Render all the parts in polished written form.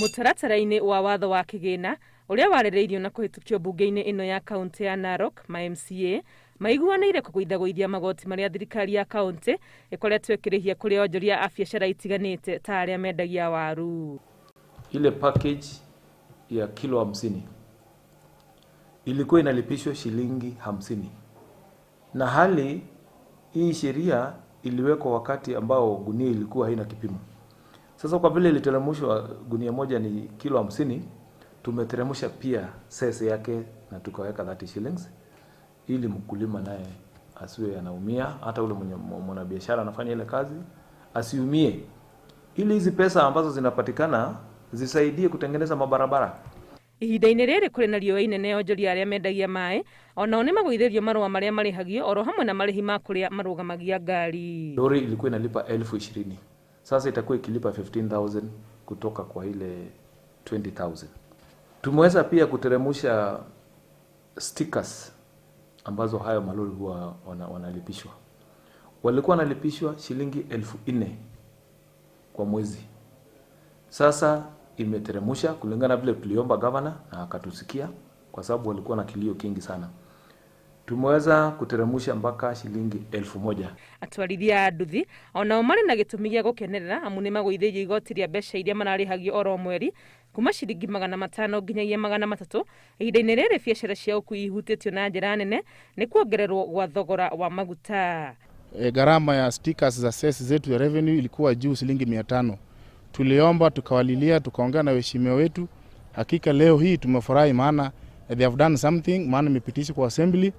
Mũtaratara-inĩ wa watho wa kĩgĩna ũrĩa warĩrĩirio na kũhĩtũkio mbunge-inĩ ĩno ya kaunti ya Narok, MCA maiguanĩire kũgũithagũithia magoti marĩa thirikari ya kaunti ĩkoretwo ĩkĩrĩhia kũrĩ onjoria a biacara itiganĩte ta arĩa mendagia waru. Ile package ya kilo 50 ilikuwa inalipishwa shilingi 50, na hali hii sheria iliwekwa wakati ambao gunia ilikuwa haina kipimo. Sasa kwa vile iliteremshwa gunia moja ni kilo 50, tumeteremsha pia sese yake na tukaweka 30 shillings ili mkulima naye asiwe anaumia, hata ule mwana biashara anafanya ile kazi asiumie, ili hizi pesa ambazo zinapatikana zisaidie kutengeneza mabarabara. Ihinda-inĩ rĩrĩ kũrĩ na riũa inene onjoria arĩa mendagia maĩ onao nĩ magũithĩrio marũa marĩa marĩhagio oro hamwe na marĩhi ma kũrĩa marũgamagia ngari. Lori ilikuwa inalipa 20,000, sasa itakuwa ikilipa 15,000 kutoka kwa ile 20,000. Tumeweza pia kuteremsha stickers ambazo hayo malori huwa wanalipishwa. Walikuwa wanalipishwa shilingi 4,000 kwa mwezi. Sasa imeteremsha kulingana vile tuliomba governor na akatusikia, kwa sababu walikuwa na kilio kingi sana. Tumeweza kuteremsha mpaka shilingi 1,000. Atwarithia a nduthi onao marĩ na gĩtũmi gĩa gũkenerera amu nĩ magũithĩirio igoti rĩa mbeca iria mararĩhagio oro mweri kuma ciringi 500 nginyagia 300. Ihinda-inĩ rĩrĩ biacara cia ũkui ihutĩtio na njĩra nene nĩ kuongererwo gwa thogora wa maguta. Gharama ya stickers za sesi zetu ya revenue ilikuwa juu shilingi 500. Tuliomba, tukawalilia, tukaongea na waheshimiwa wetu. Hakika leo hii tumefurahi maana they have done something, maana imepitishwa kwa assembly.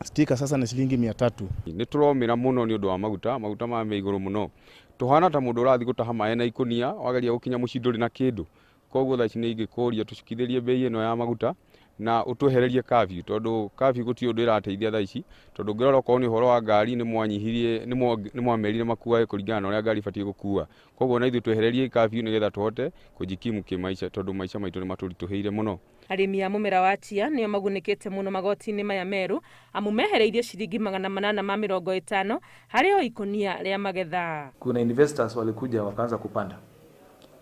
Sticker sasa ni shilingi 300. Nĩ tũromĩra mũno nĩ ũndũ wa maguta ma igũrũ mũno. Tuhana ta mũndũ ũrathiĩ gũtaha maĩ na ikonia wageria gũkinya mũciĩ ndũrĩ na kĩndũ. Koguo thaa ici nĩ ingĩkũria tũcukithĩrie bei ĩno ya maguta na ũtwehererie curfew, tondũ curfew gũtirĩ ũndũ ĩrateithia thaa ici, tondũ ngĩrora okorwo nĩ ũhoro wa ngari nĩ mwanyihirie nĩ mwamerire makuae kũringana na ũrĩa ngari ibatie gũkua. Koguo na ithuĩ twehererie curfew nĩgetha tũhote kũjikimu kĩmaica, tondũ maica maitũ nĩ matũritũhĩire mũno. Arĩmi a mũmera wa chia nĩo magunĩkĩte mũno magoti-inĩ maya meru amu mehereirie shilingi 850 harĩ o ikonia rĩa magetha. Kuna investors walikuja wakaanza kupanda,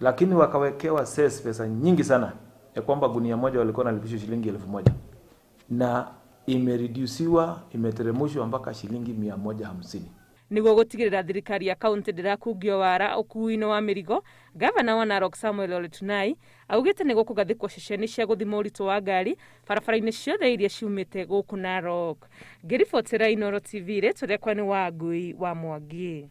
lakini wakawekewa cess pesa nyingi sana ya kwamba gunia moja walikuwa wanalipishwa shilingi 1,000 na imereduciwa, imeteremshwa mpaka shilingi 150. Nĩguo gũtigĩrĩra thirikari ya kaunti ndĩrakungio wara ũkui-inĩ wa mĩrigo, gavana wa Narok Samuel Oletunai augĩte nĩ gũkũgathĩkwo ceceni cia gũthima ũritũ wa ngari barabara-inĩ ciothe iria ciumĩte gũkũ Narok. Ngĩribotera Inoro TV, rĩtwa rĩakwa nĩ Wangui wa Mwangi.